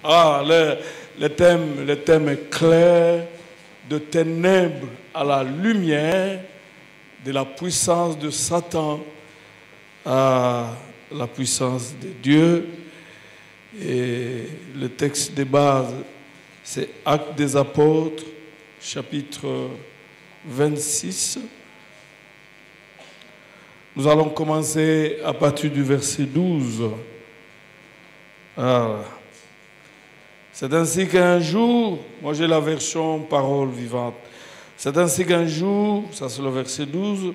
Ah, le thème est clair, de ténèbres à la lumière, de la puissance de Satan à la puissance de Dieu. Et le texte de base, c'est Actes des Apôtres, chapitre 26. Nous allons commencer à partir du verset 12. C'est ainsi qu'un jour, moi j'ai la version parole vivante, c'est ainsi qu'un jour, ça c'est le verset 12,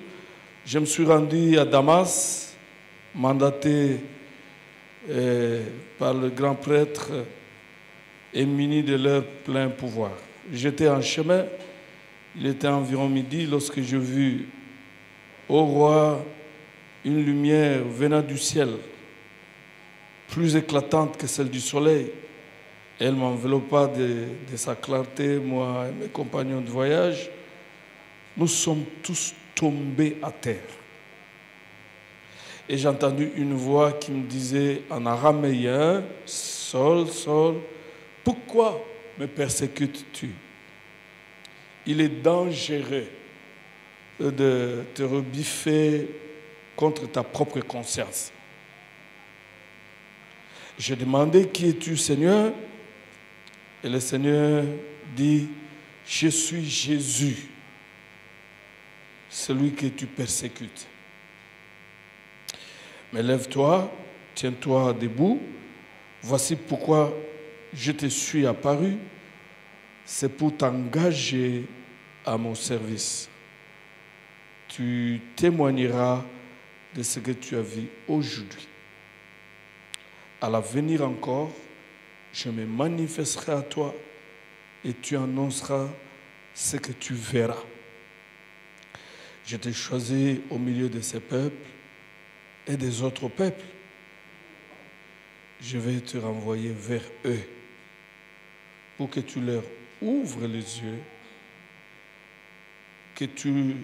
je me suis rendu à Damas, mandaté par le grand prêtre et muni de leur plein pouvoir. J'étais en chemin, il était environ midi lorsque je vis au roi une lumière venant du ciel, plus éclatante que celle du soleil. Elle m'enveloppa de sa clarté, moi et mes compagnons de voyage. Nous sommes tous tombés à terre. Et j'ai entendu une voix qui me disait en araméen, « Saul, Saul, pourquoi me persécutes-tu? Il est dangereux de te rebiffer contre ta propre conscience. » J'ai demandé, « Qui es-tu, Seigneur? » Et le Seigneur dit, « Je suis Jésus, celui que tu persécutes. Mais lève-toi, tiens-toi debout. Voici pourquoi je te suis apparu. C'est pour t'engager à mon service. Tu témoigneras de ce que tu as vu aujourd'hui. À l'avenir encore, je me manifesterai à toi et tu annonceras ce que tu verras. Je t'ai choisi au milieu de ces peuples et des autres peuples. Je vais te renvoyer vers eux pour que tu leur ouvres les yeux, que tu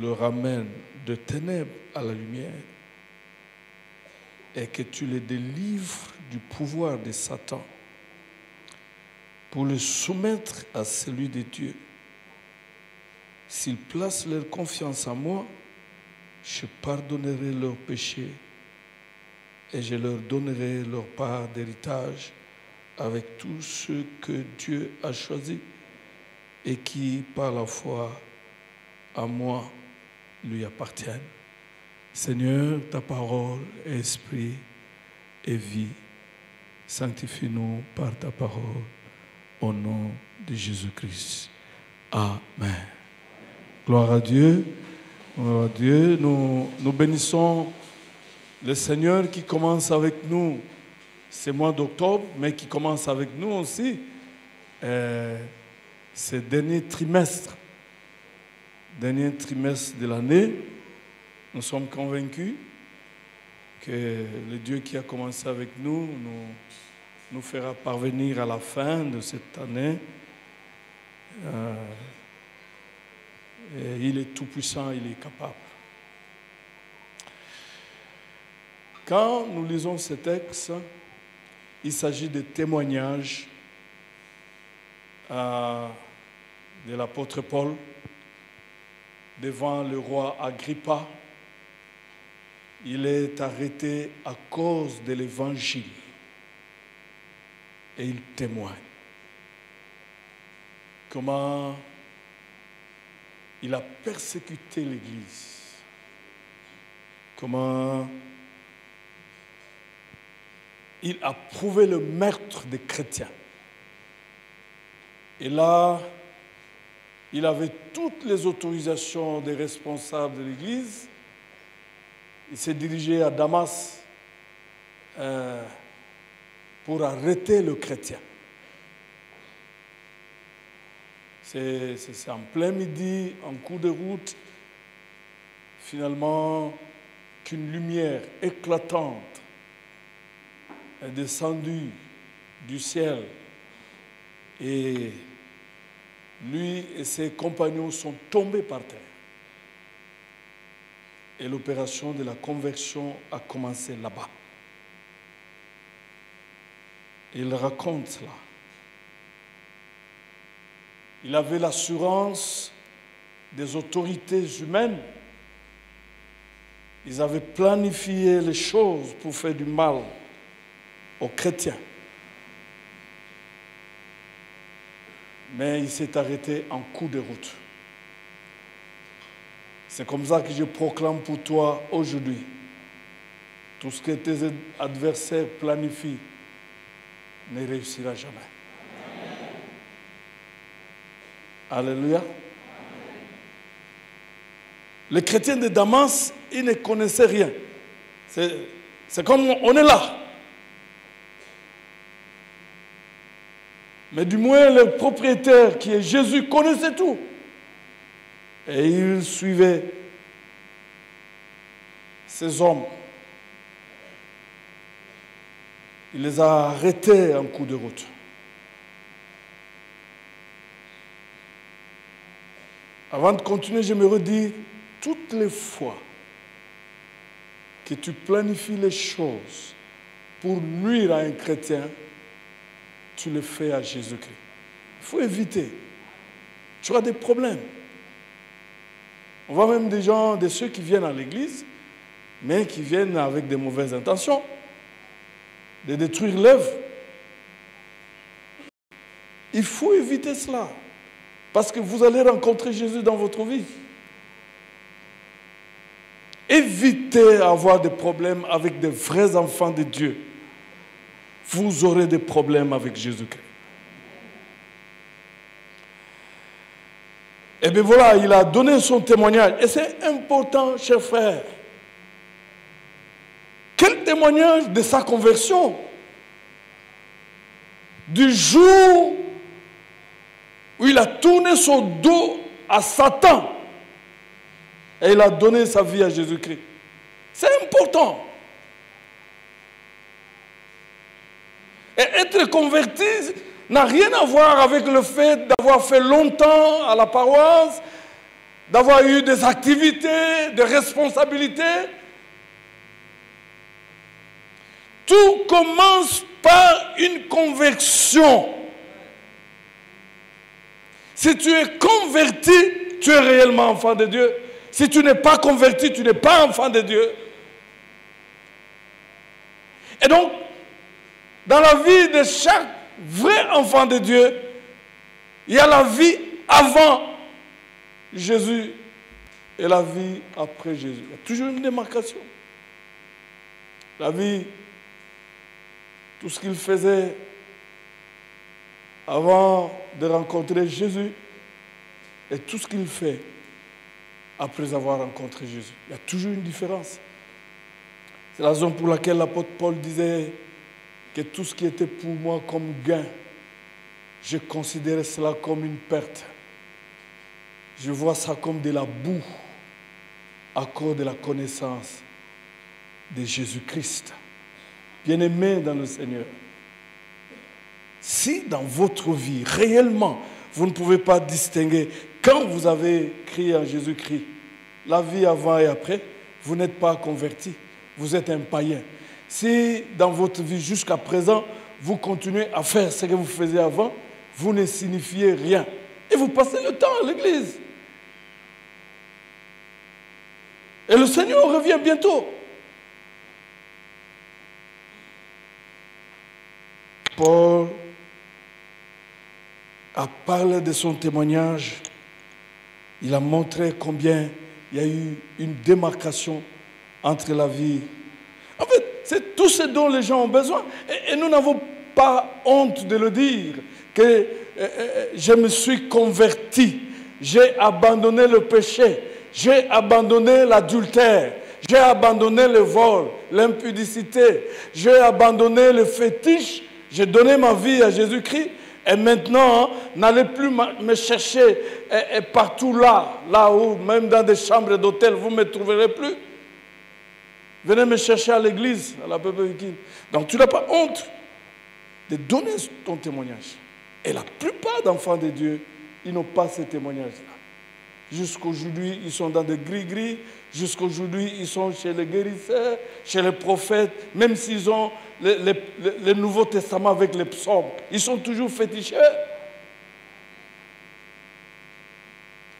le ramènes de ténèbres à la lumière et que tu les délivres du pouvoir de Satan pour le soumettre à celui de Dieu. S'ils placent leur confiance en moi, je pardonnerai leurs péchés et je leur donnerai leur part d'héritage avec tous ceux que Dieu a choisis et qui, par la foi à moi, lui appartiennent. Seigneur, ta parole est esprit et vie. Sanctifie-nous par ta parole. Au nom de Jésus-Christ. Amen. Gloire à Dieu. Gloire à Dieu. Nous bénissons le Seigneur qui commence avec nous ce mois d'octobre, mais qui commence avec nous aussi ce dernier trimestre de l'année. Nous sommes convaincus que le Dieu qui a commencé avec nous nous fera parvenir à la fin de cette année. Et il est tout-puissant, il est capable. Quand nous lisons ce texte, il s'agit de témoignages de l'apôtre Paul devant le roi Agrippa. Il est arrêté à cause de l'évangile. Et il témoigne comment il a persécuté l'Église, comment il a prouvé le meurtre des chrétiens. Et là, il avait toutes les autorisations des responsables de l'Église. Il s'est dirigé à Damas pour arrêter le chrétien. C'est en plein midi, en cours de route, finalement, qu'une lumière éclatante est descendue du ciel et lui et ses compagnons sont tombés par terre. Et l'opération de la conversion a commencé là-bas. Il raconte cela. Il avait l'assurance des autorités humaines. Ils avaient planifié les choses pour faire du mal aux chrétiens. Mais il s'est arrêté en cours de route. C'est comme ça que je proclame pour toi aujourd'hui. Tout ce que tes adversaires planifient ne réussira jamais. Amen. Alléluia. Amen. Les chrétiens de Damas, ils ne connaissaient rien. C'est comme on est là. Mais du moins, le propriétaire qui est Jésus connaissait tout. Et il suivait ces hommes. Il les a arrêtés en cours de route. Avant de continuer, je me redis, toutes les fois que tu planifies les choses pour nuire à un chrétien, tu le fais à Jésus-Christ. Il faut éviter. Tu auras des problèmes. On voit même des gens, de ceux qui viennent à l'église, mais qui viennent avec de mauvaises intentions, de détruire l'œuvre. Il faut éviter cela, parce que vous allez rencontrer Jésus dans votre vie. Évitez d'avoir des problèmes avec des vrais enfants de Dieu. Vous aurez des problèmes avec Jésus-Christ. Et bien voilà, il a donné son témoignage. Et c'est important, chers frères. Quel témoignage de sa conversion? Du jour où il a tourné son dos à Satan et il a donné sa vie à Jésus-Christ. C'est important. Et être converti n'a rien à voir avec le fait d'avoir fait longtemps à la paroisse, d'avoir eu des activités, des responsabilités. Tout commence par une conversion. Si tu es converti, tu es réellement enfant de Dieu. Si tu n'es pas converti, tu n'es pas enfant de Dieu. Et donc, dans la vie de chaque vrai enfant de Dieu, il y a la vie avant Jésus et la vie après Jésus. Il y a toujours une démarcation. La vie, tout ce qu'il faisait avant de rencontrer Jésus et tout ce qu'il fait après avoir rencontré Jésus. Il y a toujours une différence. C'est la raison pour laquelle l'apôtre Paul disait que tout ce qui était pour moi comme gain, je considérais cela comme une perte. Je vois ça comme de la boue à cause de la connaissance de Jésus-Christ. Bien-aimés dans le Seigneur, si dans votre vie, réellement, vous ne pouvez pas distinguer, quand vous avez crié en Jésus-Christ, la vie avant et après, vous n'êtes pas converti, vous êtes un païen. Si dans votre vie jusqu'à présent, vous continuez à faire ce que vous faisiez avant, vous ne signifiez rien. Et vous passez le temps à l'église. Et le Seigneur revient bientôt. Paul a parlé de son témoignage. Il a montré combien il y a eu une démarcation entre la vie. En fait, c'est tout ce dont les gens ont besoin. Et nous n'avons pas honte de le dire, que je me suis converti, j'ai abandonné le péché, j'ai abandonné l'adultère, j'ai abandonné le vol, l'impudicité, j'ai abandonné le fétiche, j'ai donné ma vie à Jésus-Christ. Et maintenant, n'allez plus me chercher partout là où, même dans des chambres d'hôtel, vous ne me trouverez plus. Venez me chercher à l'église, à la Peuple Viking. Donc tu n'as pas honte de donner ton témoignage. Et la plupart d'enfants de Dieu, ils n'ont pas ce témoignage-là. Jusqu'aujourd'hui, ils sont dans des gris-gris. Jusqu'aujourd'hui, ils sont chez les guérisseurs, chez les prophètes. Même s'ils ont le Nouveau Testament avec les psaumes. Ils sont toujours féticheurs.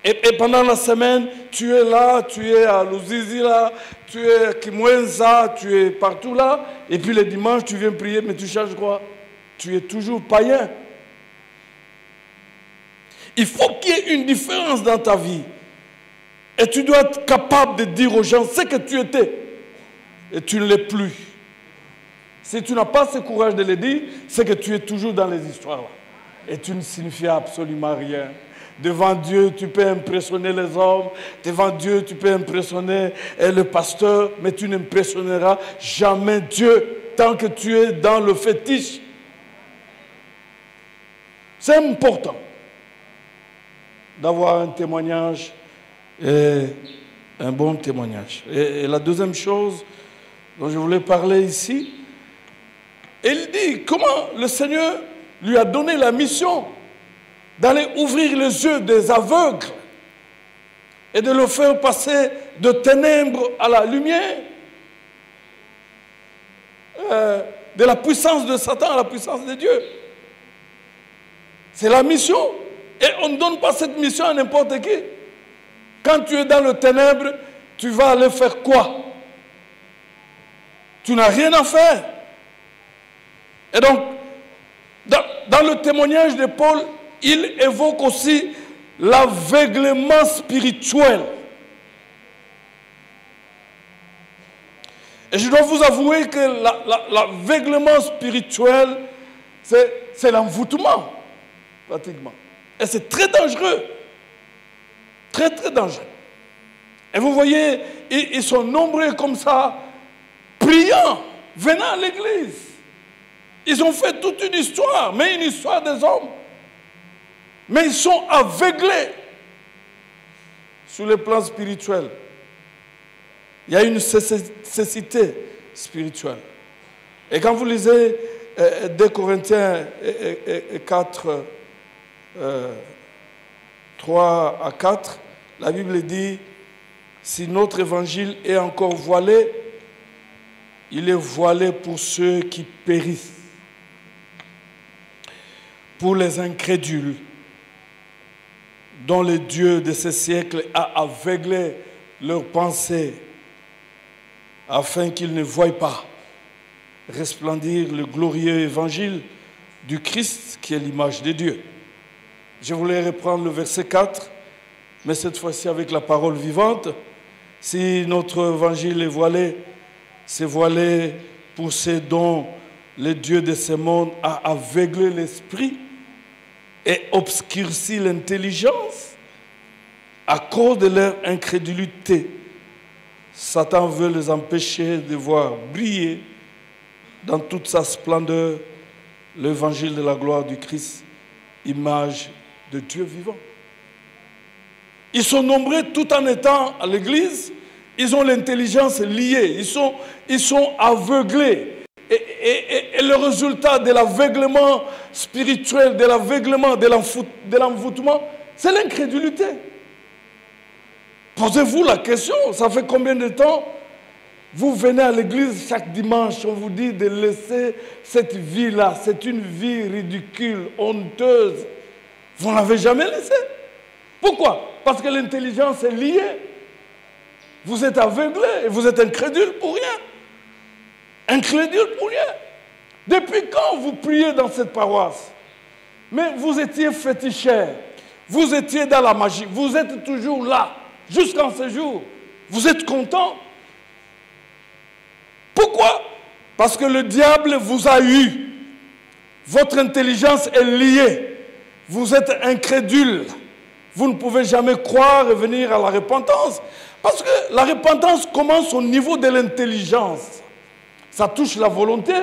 Et pendant la semaine, tu es là, tu es à Luzizi là, tu es à Kimwenza, tu es partout là. Et puis le dimanche, tu viens prier, mais tu cherches quoi? Tu es toujours païen. Il faut qu'il y ait une différence dans ta vie. Et tu dois être capable de dire aux gens ce que tu étais. Et tu ne l'es plus. Si tu n'as pas ce courage de le dire, c'est que tu es toujours dans les histoires là. Et tu ne signifies absolument rien. Devant Dieu, tu peux impressionner les hommes. Devant Dieu, tu peux impressionner le pasteur. Mais tu n'impressionneras jamais Dieu tant que tu es dans le fétiche. C'est important d'avoir un témoignage et un bon témoignage. Et la deuxième chose dont je voulais parler ici, il dit comment le Seigneur lui a donné la mission d'aller ouvrir les yeux des aveugles et de le faire passer de ténèbres à la lumière, de la puissance de Satan à la puissance de Dieu. C'est la mission. Et on ne donne pas cette mission à n'importe qui. Quand tu es dans le ténèbre, tu vas aller faire quoi? Tu n'as rien à faire. Et donc, dans le témoignage de Paul, il évoque aussi l'aveuglement spirituel. Et je dois vous avouer que l'aveuglement spirituel, c'est l'envoûtement, pratiquement. Et c'est très dangereux. Très, très dangereux. Et vous voyez, ils sont nombreux comme ça, priant, venant à l'église. Ils ont fait toute une histoire, mais une histoire des hommes. Mais ils sont aveuglés sur le plan spirituel. Il y a une cécité spirituelle. Et quand vous lisez 2 Corinthiens 4, 3 à 4, la Bible dit, si notre évangile est encore voilé, il est voilé pour ceux qui périssent, pour les incrédules, dont le Dieu de ce siècle a aveuglé leurs pensées, afin qu'ils ne voient pas resplendir le glorieux évangile du Christ, qui est l'image de Dieu. Je voulais reprendre le verset 4, mais cette fois-ci avec la parole vivante. Si notre évangile est voilé, c'est voilé pour ceux dont le Dieu de ce monde a aveuglé l'esprit et obscurci l'intelligence à cause de leur incrédulité. Satan veut les empêcher de voir briller dans toute sa splendeur l'évangile de la gloire du Christ, image de Dieu vivant. Ils sont nombreux tout en étant à l'église, ils ont l'intelligence liée, ils sont aveuglés. Et le résultat de l'aveuglement spirituel, de l'aveuglement, de l'envoûtement, c'est l'incrédulité. Posez-vous la question, ça fait combien de temps vous venez à l'église chaque dimanche, on vous dit de laisser cette vie-là, c'est une vie ridicule, honteuse. Vous ne l'avez jamais laissée. Pourquoi? Parce que l'intelligence est liée. Vous êtes aveuglé et vous êtes incrédule pour rien. Incrédule pour rien. Depuis quand vous priez dans cette paroisse? Mais vous étiez féticheur, vous étiez dans la magie, vous êtes toujours là, jusqu'en ce jour. Vous êtes content? Pourquoi? Parce que le diable vous a eu. Votre intelligence est liée. Vous êtes incrédule. Vous ne pouvez jamais croire et venir à la repentance. Parce que la repentance commence au niveau de l'intelligence. Ça touche la volonté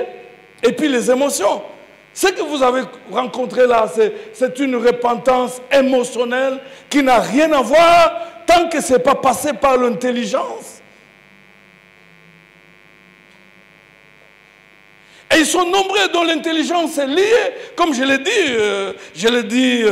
et puis les émotions. Ce que vous avez rencontré là, c'est une repentance émotionnelle qui n'a rien à voir tant que ce n'est pas passé par l'intelligence. Et ils sont nombreux dont l'intelligence est liée. Comme je l'ai dit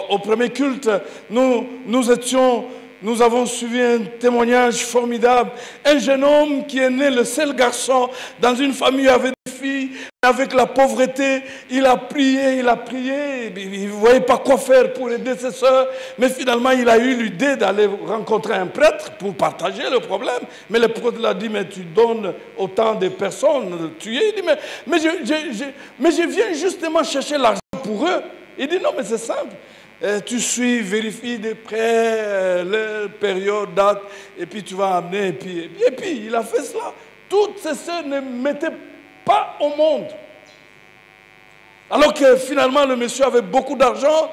au premier culte, nous étions nous avons suivi un témoignage formidable. Un jeune homme qui est né le seul garçon dans une famille avec des filles, avec la pauvreté. Il a prié. Il ne voyait pas quoi faire pour aider ses soeurs. Mais finalement, il a eu l'idée d'aller rencontrer un prêtre pour partager le problème. Mais le prêtre l'a dit, mais tu donnes autant de personnes tuées. Il dit, mais je viens justement chercher l'argent pour eux. Il dit, non, mais c'est simple. Tu suis, vérifie de près les périodes, dates, et puis tu vas amener. Et puis il a fait cela. Toutes ces sœurs ne mettaient pas au monde. Alors que finalement, le monsieur avait beaucoup d'argent,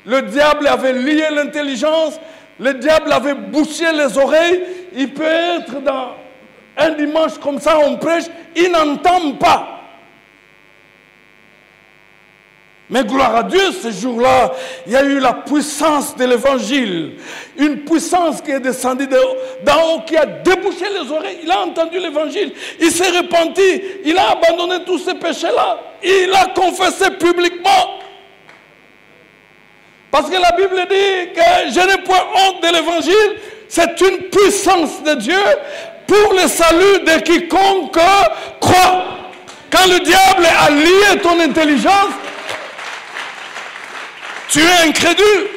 le diable avait lié l'intelligence, le diable avait bouché les oreilles. Il peut être dans un dimanche comme ça, on prêche, il n'entend pas. Mais gloire à Dieu, ce jour-là, il y a eu la puissance de l'évangile. Une puissance qui est descendue d'en haut, qui a débouché les oreilles. Il a entendu l'évangile. Il s'est repenti. Il a abandonné tous ces péchés-là. Il a confessé publiquement. Parce que la Bible dit que je n'ai point honte de l'évangile. C'est une puissance de Dieu pour le salut de quiconque croit. Quand le diable a lié ton intelligence, tu es incrédule.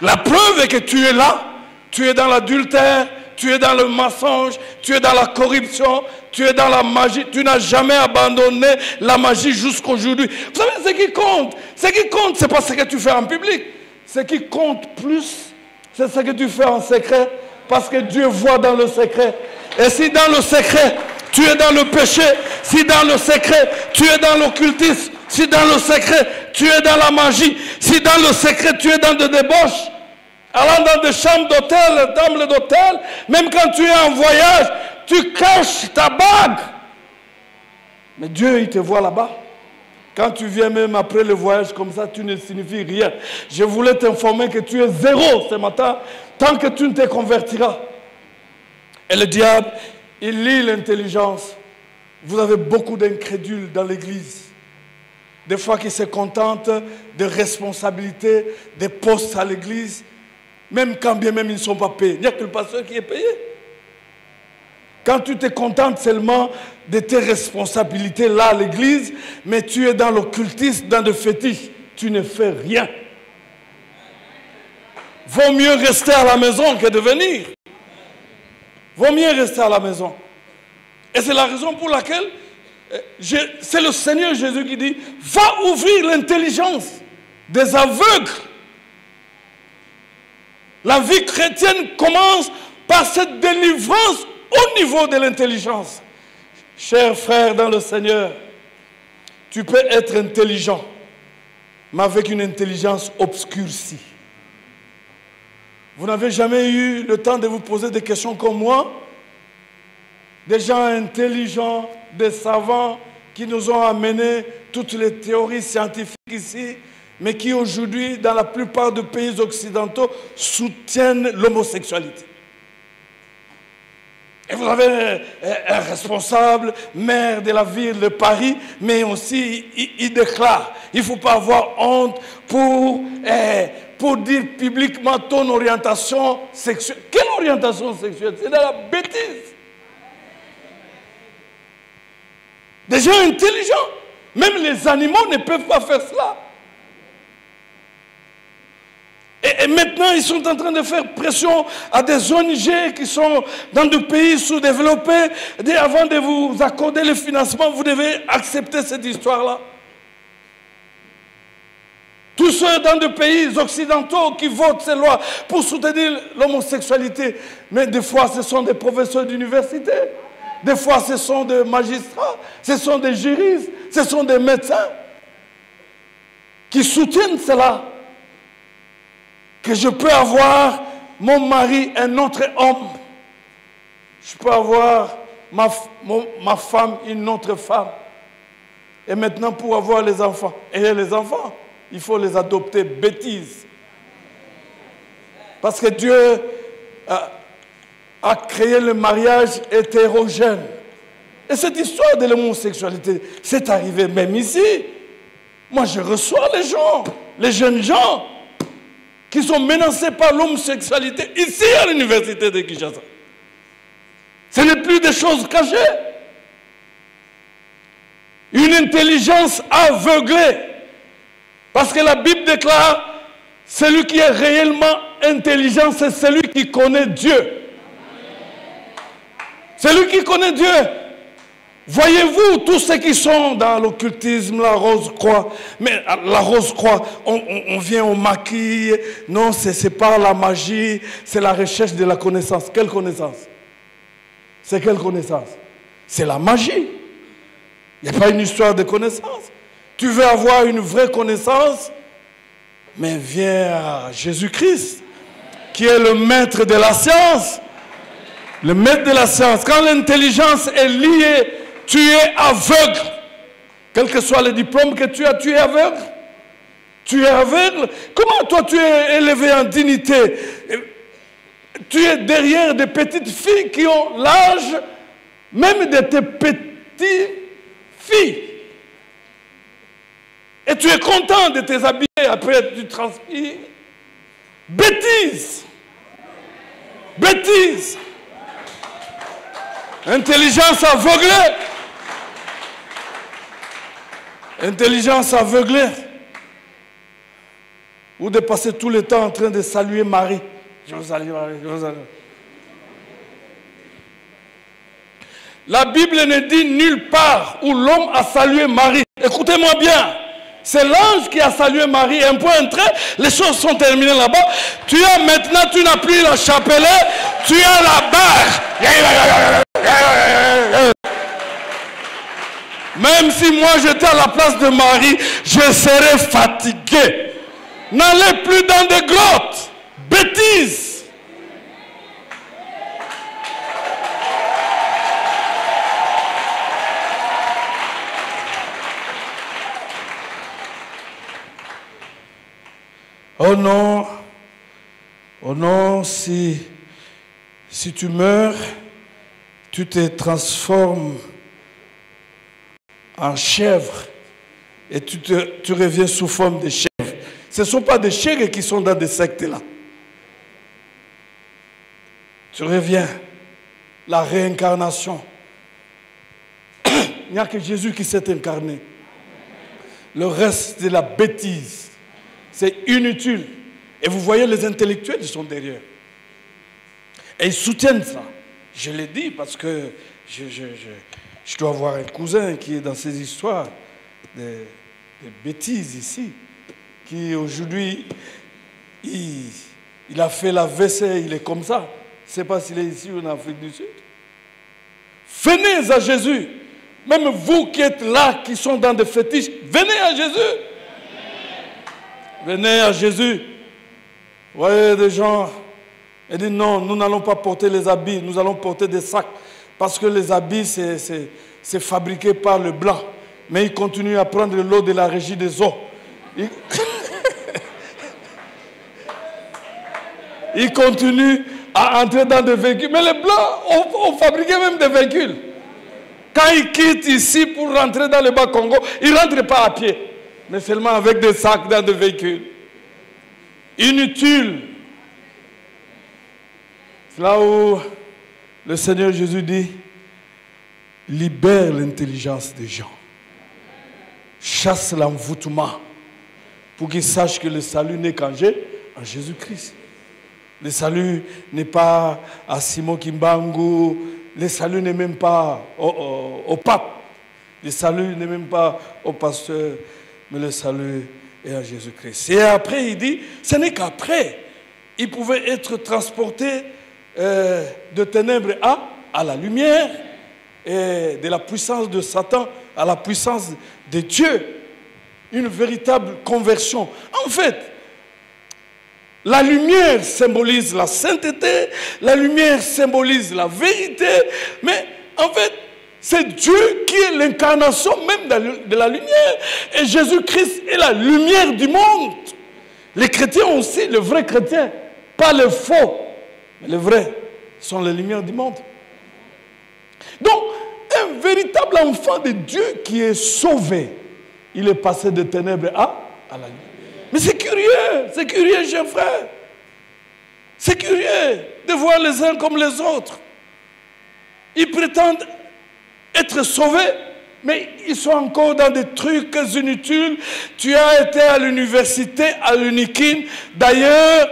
La preuve est que tu es là. Tu es dans l'adultère, tu es dans le mensonge, tu es dans la corruption, tu es dans la magie. Tu n'as jamais abandonné la magie jusqu'aujourd'hui. Vous savez ce qui compte? Ce qui compte, ce n'est pas ce que tu fais en public. Ce qui compte plus, c'est ce que tu fais en secret. Parce que Dieu voit dans le secret. Et si dans le secret, tu es dans le péché, si dans le secret, tu es dans l'occultisme, si dans le secret, tu es dans la magie, si dans le secret, tu es dans des débauches, allant dans des chambres d'hôtel, tables d'hôtel, même quand tu es en voyage, tu caches ta bague. Mais Dieu, il te voit là-bas. Quand tu viens même après le voyage comme ça, tu ne signifies rien. Je voulais t'informer que tu es zéro ce matin, tant que tu ne te convertiras. Et le diable, il lie l'intelligence. Vous avez beaucoup d'incrédules dans l'église. Des fois qui se contentent de responsabilités, des postes à l'église, même quand bien même ils ne sont pas payés. Il n'y a que le pasteur qui est payé. Quand tu te contentes seulement de tes responsabilités là à l'église, mais tu es dans l'occultisme, dans le fétiche, tu ne fais rien. Vaut mieux rester à la maison que de venir. Vaut mieux rester à la maison. Et c'est la raison pour laquelle c'est le Seigneur Jésus qui dit, va ouvrir l'intelligence des aveugles. La vie chrétienne commence par cette délivrance au niveau de l'intelligence. Chers frères dans le Seigneur, tu peux être intelligent, mais avec une intelligence obscurcie. Vous n'avez jamais eu le temps de vous poser des questions comme moi? Des gens intelligents, des savants qui nous ont amené toutes les théories scientifiques ici, mais qui aujourd'hui, dans la plupart des pays occidentaux, soutiennent l'homosexualité. Et vous avez un responsable, maire de la ville de Paris, mais aussi il déclare, il ne faut pas avoir honte pour dire publiquement ton orientation sexuelle. Quelle orientation sexuelle? C'est de la bêtise. Des gens intelligents, même les animaux ne peuvent pas faire cela. Et maintenant, ils sont en train de faire pression à des ONG qui sont dans des pays sous-développés. Avant de vous accorder le financement, vous devez accepter cette histoire-là. Tous ceux dans des pays occidentaux qui votent ces lois pour soutenir l'homosexualité, mais des fois, ce sont des professeurs d'université. Des fois, ce sont des magistrats, ce sont des juristes, ce sont des médecins qui soutiennent cela. Que je peux avoir mon mari, un autre homme. Je peux avoir ma femme, une autre femme. Et maintenant, pour avoir les enfants. Et les enfants, il faut les adopter. Bêtise. Parce que Dieu a créé le mariage hétérogène. Et cette histoire de l'homosexualité, c'est arrivé même ici. Moi, je reçois les gens, les jeunes gens, qui sont menacés par l'homosexualité ici à l'université de Kinshasa. Ce n'est plus des choses cachées. Une intelligence aveuglée. Parce que la Bible déclare, celui qui est réellement intelligent, c'est celui qui connaît Dieu. Celui qui connaît Dieu. Voyez-vous, tous ceux qui sont dans l'occultisme, la rose-croix, mais la rose-croix, on vient, on maquille. Non, c'est pas la magie, c'est la recherche de la connaissance. Quelle connaissance? C'est quelle connaissance? C'est la magie. Il n'y a pas une histoire de connaissance. Tu veux avoir une vraie connaissance, mais viens à Jésus-Christ, qui est le maître de la science. Le maître de la science. Quand l'intelligence est liée, tu es aveugle. Quel que soit le diplôme que tu as, tu es aveugle. Tu es aveugle. Comment toi tu es élevé en dignité? Tu es derrière des petites filles qui ont l'âge même de tes petites filles. Et tu es content de tes habiller, après tu transpires. Bêtise. Bêtise. Intelligence aveuglée. Intelligence aveuglée. Ou de passer tout le temps en train de saluer Marie. Je vous salue, Marie, je vous salue. La Bible ne dit nulle part où l'homme a salué Marie. Écoutez-moi bien. C'est l'ange qui a salué Marie. Un point, un trait, les choses sont terminées là-bas. Tu as maintenant, tu n'as plus le chapelet, tu as la barre. Même si moi j'étais à la place de Marie, je serais fatigué. N'allez plus dans des grottes. Bêtises. Oh non, si tu meurs, tu te transformes en chèvre et tu reviens sous forme de chèvre. Ce ne sont pas des chèvres qui sont dans des sectes là. Tu reviens, la réincarnation. Il n'y a que Jésus qui s'est incarné. Le reste, c'est la bêtise. C'est inutile. Et vous voyez, les intellectuels, ils sont derrière. Et ils soutiennent ça. Je l'ai dit parce que je dois avoir un cousin qui est dans ces histoires de bêtises ici, qui aujourd'hui, il a fait la vaisselle, il est comme ça. Je ne sais pas s'il est ici ou en Afrique du Sud. Venez à Jésus. Même vous qui êtes là, qui sont dans des fétiches, venez à Jésus. Venez à Jésus. Vous voyez des gens, ils disent non, nous n'allons pas porter les habits, nous allons porter des sacs. Parce que les habits, c'est fabriqué par le blanc. Mais ils continuent à prendre l'eau de la régie des eaux. Ils continuent à entrer dans des véhicules. Mais les blancs ont fabriqué même des véhicules. Quand ils quittent ici pour rentrer dans le Bas-Congo, ils ne rentrent pas à pied. Mais seulement avec des sacs dans des véhicules. Inutile. C'est là où le Seigneur Jésus dit, libère l'intelligence des gens. Chasse l'envoûtement pour qu'ils sachent que le salut n'est qu'en Jésus-Christ. Le salut n'est pas à Simon Kimbangu, le salut n'est même pas au pape, le salut n'est même pas au pasteur, mais le salut est à Jésus-Christ. Et après, il dit, ce n'est qu'après, il pouvait être transporté de ténèbres à la lumière, et de la puissance de Satan à la puissance de Dieu. Une véritable conversion. En fait, la lumière symbolise la sainteté, la lumière symbolise la vérité, mais en fait, c'est Dieu qui est l'incarnation même de la lumière. Et Jésus-Christ est la lumière du monde. Les chrétiens aussi, les vrais chrétiens, pas les faux, mais les vrais sont les lumières du monde. Donc, un véritable enfant de Dieu qui est sauvé, il est passé de ténèbres à la lumière. Mais c'est curieux, chers frères. C'est curieux de voir les uns comme les autres. Ils prétendent être sauvés, mais ils sont encore dans des trucs inutiles. Tu as été à l'université, à l'Unikin. D'ailleurs,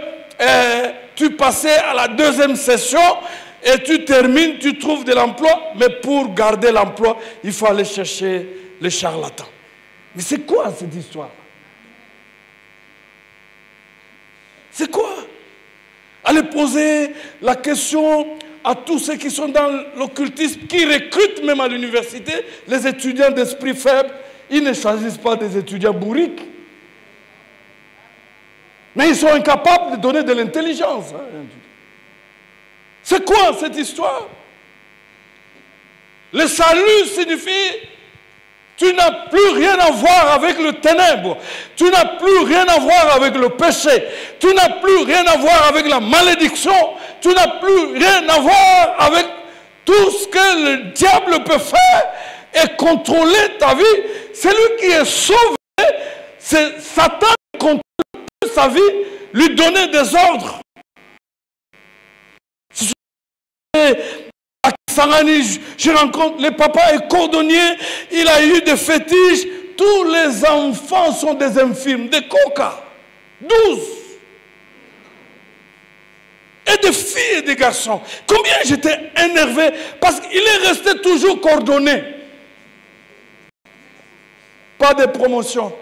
tu passais à la 2e session et tu termines, tu trouves de l'emploi. Mais pour garder l'emploi, il faut aller chercher les charlatans. Mais c'est quoi cette histoire? C'est quoi? Allez poser la question à tous ceux qui sont dans l'occultisme, qui recrutent même à l'université les étudiants d'esprit faible. Ils ne choisissent pas des étudiants bourriques. Mais ils sont incapables de donner de l'intelligence. C'est quoi cette histoire? Le salut signifie tu n'as plus rien à voir avec le ténèbre. Tu n'as plus rien à voir avec le péché. Tu n'as plus rien à voir avec la malédiction. Tu n'as plus rien à voir avec tout ce que le diable peut faire et contrôler ta vie. Celui qui est sauvé, c'est Satan qui contrôle sa vie, lui donner des ordres. À Kisangani, je rencontre le papa est cordonnier, il a eu des fétiches. Tous les enfants sont des infirmes, des coca. 12. Et des filles et des garçons. Combien j'étais énervé parce qu'il est resté toujours coordonné. Pas de promotion,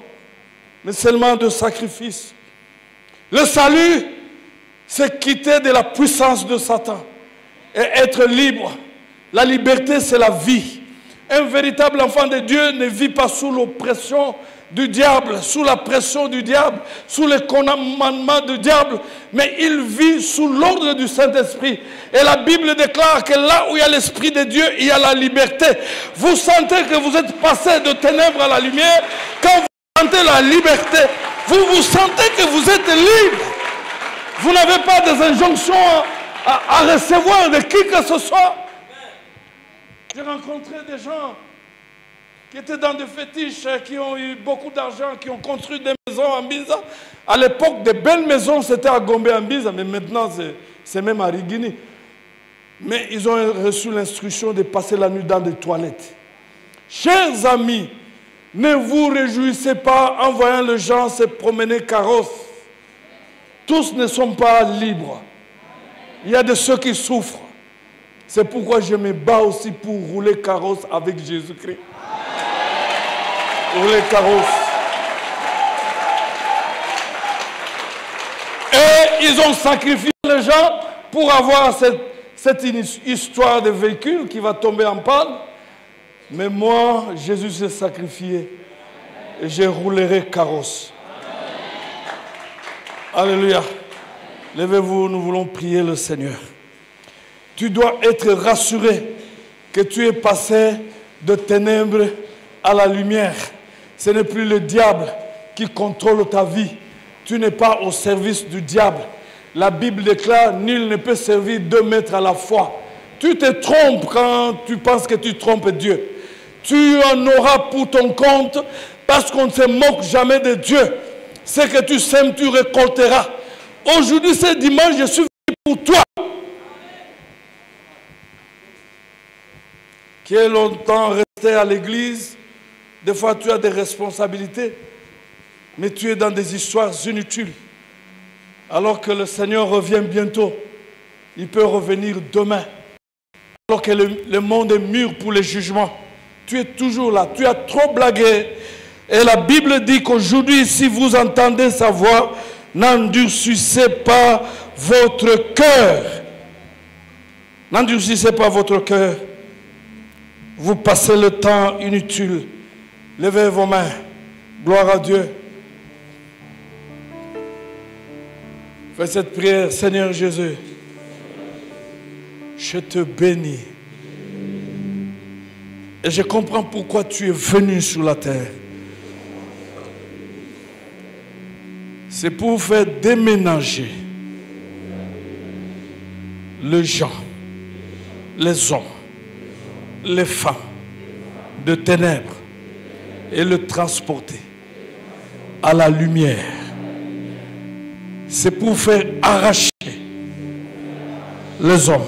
mais seulement de sacrifice. Le salut, c'est quitter de la puissance de Satan et être libre. La liberté, c'est la vie. Un véritable enfant de Dieu ne vit pas sous l'oppression du diable, sous la pression du diable, sous les commandements du diable, mais il vit sous l'ordre du Saint-Esprit. Et la Bible déclare que là où il y a l'Esprit de Dieu, il y a la liberté. Vous sentez que vous êtes passé de ténèbres à la lumière. Quand vous sentez la liberté, vous sentez que vous êtes libre. Vous n'avez pas des injonctions à recevoir de qui que ce soit. J'ai rencontré des gens qui étaient dans des fétiches, qui ont eu beaucoup d'argent, qui ont construit des maisons à Mbiza. À l'époque, des belles maisons, c'était à Gombe à Mbiza, mais maintenant, c'est même à Rigini. Mais ils ont reçu l'instruction de passer la nuit dans des toilettes. Chers amis, ne vous réjouissez pas en voyant les gens se promener carrosse. Tous ne sont pas libres. Il y a de ceux qui souffrent. C'est pourquoi je me bats aussi pour rouler carrosse avec Jésus-Christ. Rouler carrosse. Et ils ont sacrifié les gens pour avoir cette histoire de véhicule qui va tomber en panne. Mais moi, Jésus s'est sacrifié et je roulerai carrosse. Alléluia. Levez-vous, nous voulons prier le Seigneur. Tu dois être rassuré que tu es passé de ténèbres à la lumière. Ce n'est plus le diable qui contrôle ta vie. Tu n'es pas au service du diable. La Bible déclare, nul ne peut servir 2 maîtres à la fois. Tu te trompes quand tu penses que tu trompes Dieu. Tu en auras pour ton compte parce qu'on ne se moque jamais de Dieu. Ce que tu sèmes, tu récolteras. Aujourd'hui, c'est dimanche, je suis venu pour toi. Qui est longtemps resté à l'église, des fois tu as des responsabilités, mais tu es dans des histoires inutiles. Alors que le Seigneur revient bientôt, il peut revenir demain. Alors que le monde est mûr pour le jugement, tu es toujours là, tu as trop blagué. Et la Bible dit qu'aujourd'hui, si vous entendez sa voix, n'endurcissez pas votre cœur. N'endurcissez pas votre cœur. Vous passez le temps inutile. Levez vos mains. Gloire à Dieu. Fais cette prière. Seigneur Jésus, je te bénis. Et je comprends pourquoi tu es venu sur la terre. C'est pour faire déménager les gens, les hommes, les femmes de ténèbres et le transporter à la lumière c'est pour faire arracher les hommes,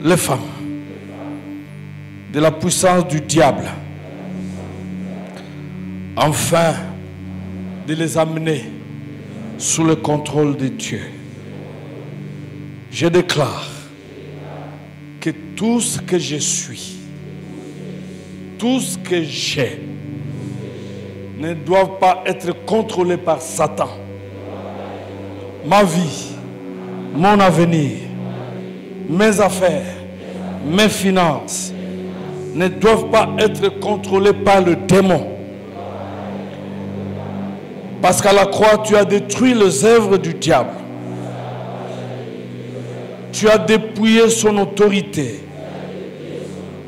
les femmes, de la puissance du diable, afin de les amener sous le contrôle de Dieu. Je déclare que tout ce que je suis, tout ce que j'ai, ne doivent pas être contrôlés par Satan. Ma vie, mon avenir, mes affaires, mes finances ne doivent pas être contrôlés par le démon. Parce qu'à la croix, tu as détruit les œuvres du diable. Tu as dépouillé son autorité.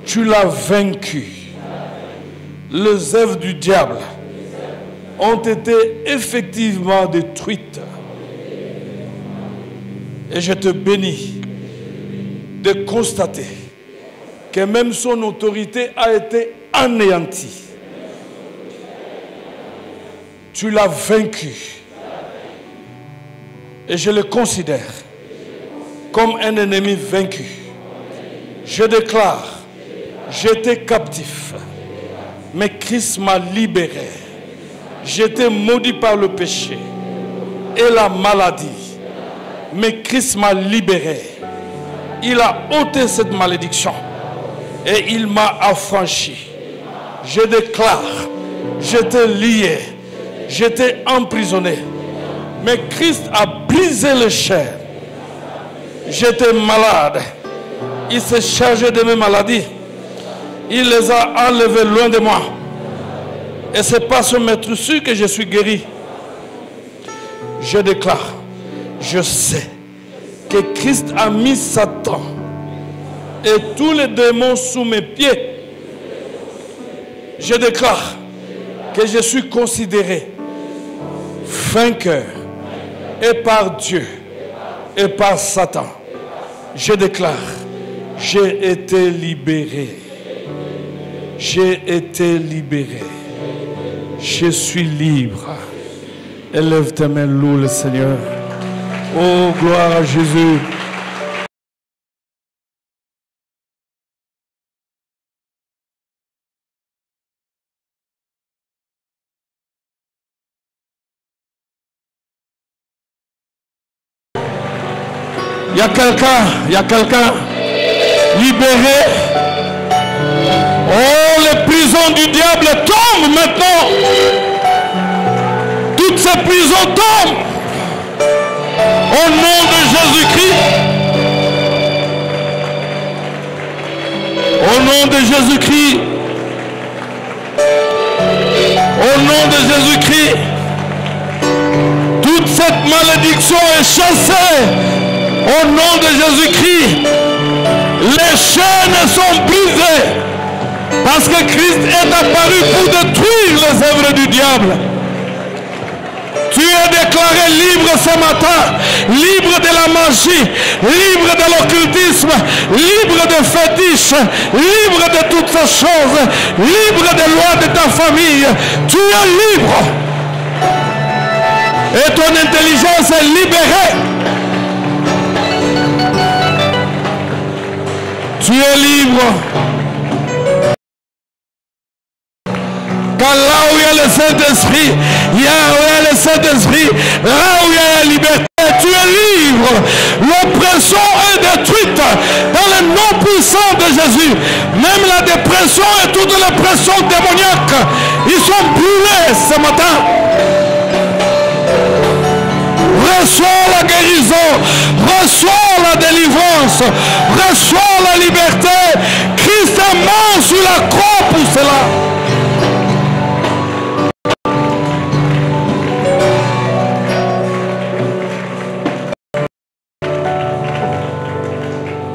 Tu l'as vaincu. Les œuvres du diable ont été effectivement détruites. Et je te bénis de constater que même son autorité a été anéantie. Tu l'as vaincu. Et je le considère comme un ennemi vaincu. Je déclare, j'étais captif, mais Christ m'a libéré. J'étais maudit par le péché et la maladie, mais Christ m'a libéré. Il a ôté cette malédiction et il m'a affranchi. Je déclare, j'étais lié, j'étais emprisonné, mais Christ a brisé les chaînes. J'étais malade, il s'est chargé de mes maladies, il les a enlevées loin de moi. Et c'est par ce maître sûr que je suis guéri. Je déclare, je sais que Christ a mis Satan et tous les démons sous mes pieds. Je déclare que je suis considéré vainqueur et par Dieu et par Satan. Je déclare, j'ai été libéré. J'ai été libéré. Je suis libre. Élève tes mains, loue le Seigneur. Oh, gloire à Jésus. Il y a quelqu'un libéré. Oh, les prisons du diable tombent maintenant. Toutes ces prisons tombent. Au nom de Jésus-Christ. Au nom de Jésus-Christ. Au nom de Jésus-Christ. Toute cette malédiction est chassée. Au nom de Jésus-Christ. Les chaînes sont brisées. Parce que Christ est apparu pour détruire les œuvres du diable. Tu es déclaré libre ce matin, libre de la magie, libre de l'occultisme, libre de fétiches, libre de toutes ces choses, libre des lois de ta famille. Tu es libre. Et ton intelligence est libérée. Tu es libre. Car là où il y a le Saint-Esprit, il y a le Saint-Esprit, là où il y a la liberté, tu es libre. L'oppression est détruite dans le nom puissant de Jésus. Même la dépression et toute les pressions démoniaques, ils sont brûlés ce matin. Reçois la guérison, reçois la délivrance, reçois la liberté. Christ est mort sur la croix pour cela.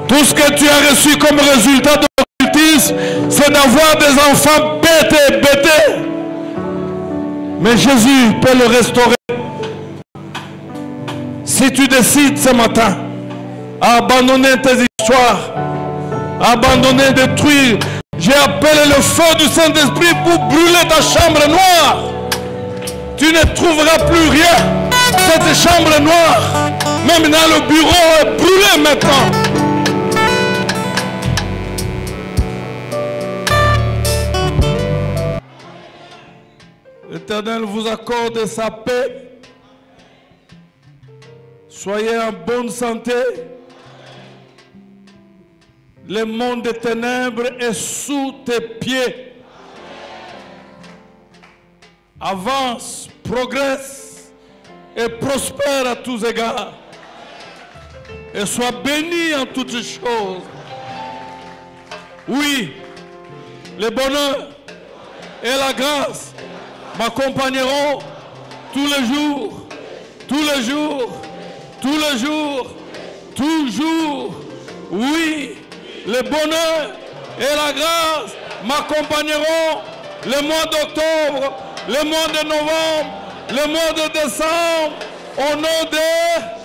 Tout ce que tu as reçu comme résultat de l'occultisme, c'est d'avoir des enfants bêtés. Mais Jésus peut le restaurer. Si tu décides ce matin à abandonner tes histoires, à abandonner, détruire, j'ai appelé le feu du Saint-Esprit pour brûler ta chambre noire. Tu ne trouveras plus rien. Cette chambre noire, même dans le bureau, est brûlée maintenant. L'Éternel vous accorde sa paix. Soyez en bonne santé. Le monde des ténèbres est sous tes pieds. Avance, progresse et prospère à tous égards. Et sois béni en toutes choses. Oui, le bonheur et la grâce m'accompagneront tous les jours, tous les jours, tous les jours, toujours. Oui, le bonheur et la grâce m'accompagneront le mois d'octobre, le mois de novembre, le mois de décembre, au nom de